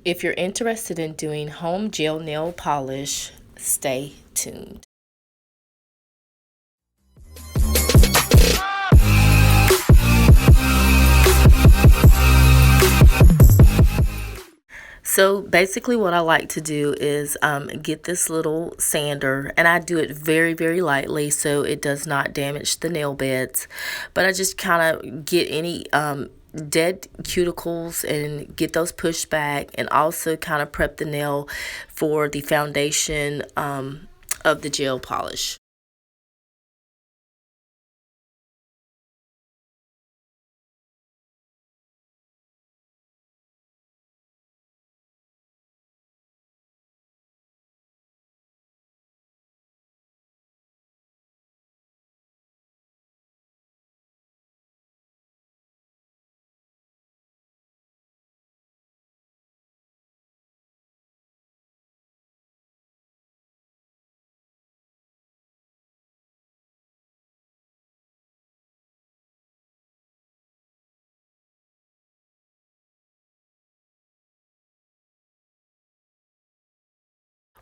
If you're interested in doing home gel nail polish, stay tuned. So basically what I like to do is get this little sander, and I do it very, very lightly so it does not damage the nail beds. But I just kind of get any dead cuticles and get those pushed back, and also kind of prep the nail for the foundation of the gel polish.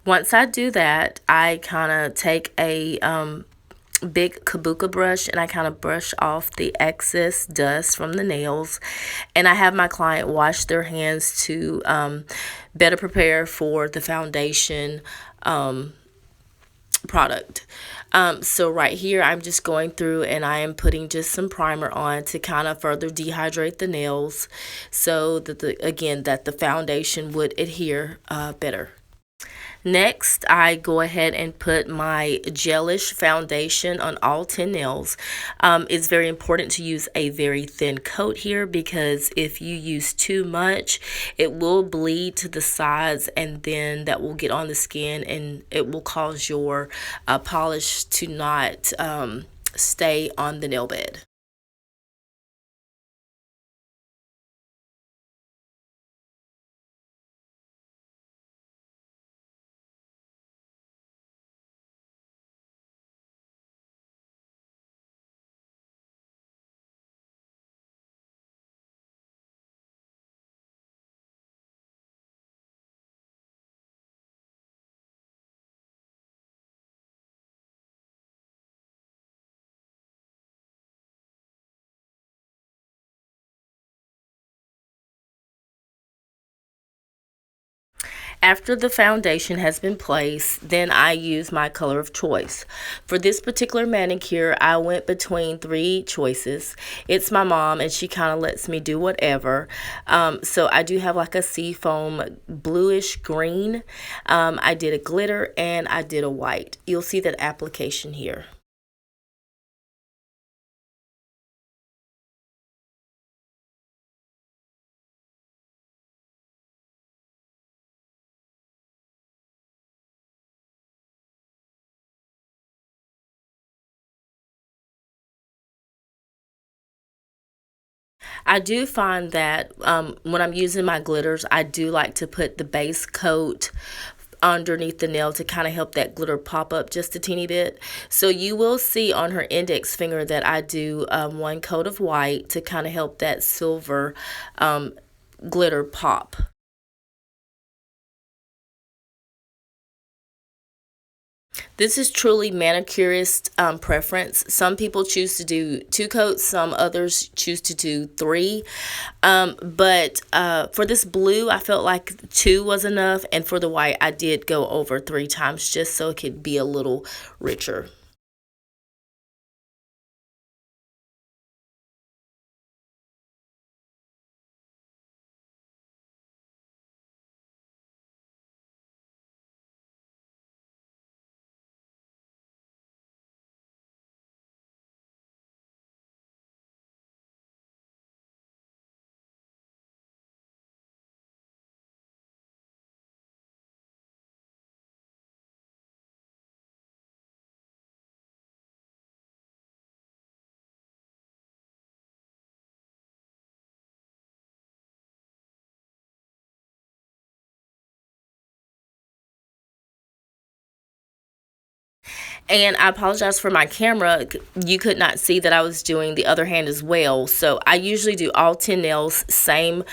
Once I do that, I kind of take a big kabuka brush and I kind of brush off the excess dust from the nails. And I have my client wash their hands to better prepare for the foundation product. So right here, I'm just going through and I am putting just some primer on to kind of further dehydrate the nails, so that the foundation would adhere better. Next, I go ahead and put my gelish foundation on all 10 nails. It's very important to use a very thin coat here, because if you use too much, it will bleed to the sides, and then that will get on the skin and it will cause your polish to not stay on the nail bed. After the foundation has been placed, then I use my color of choice. For this particular manicure, I went between three choices. It's my mom, and she kind of lets me do whatever. So I do have like a seafoam bluish green. I did a glitter and I did a white. You'll see that application here. I do find that when I'm using my glitters, I do like to put the base coat underneath the nail to kind of help that glitter pop up just a teeny bit. So you will see on her index finger that I do one coat of white to kind of help that silver glitter pop. This is truly manicurist preference. Some people choose to do two coats, some others choose to do three. But for this blue, I felt like two was enough. And for the white, I did go over three times just so it could be a little richer. And I apologize for my camera. You could not see that I was doing the other hand as well. So I usually do all 10 nails, same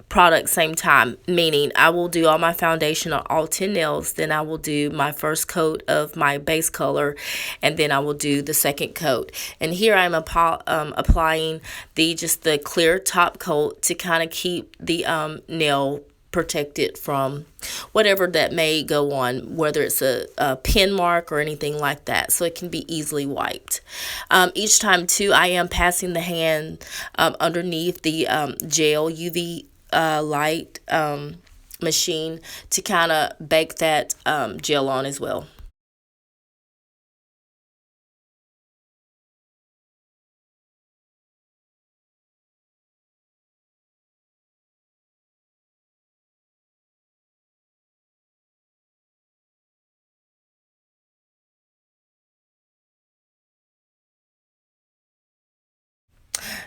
product same time, meaning I will do all my foundation on all 10 nails, then I will do my first coat of my base color, and then I will do the second coat. And here I'm applying the clear top coat to kind of keep the nail protected from whatever that may go on, whether it's a pin mark or anything like that, so it can be easily wiped. Each time too, I am passing the hand underneath the gel UV light machine to kind of bake that gel on as well.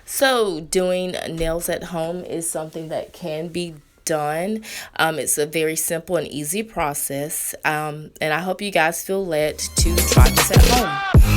So doing nails at home is something that can be done. It's a very simple and easy process, and I hope you guys feel led to try this at home.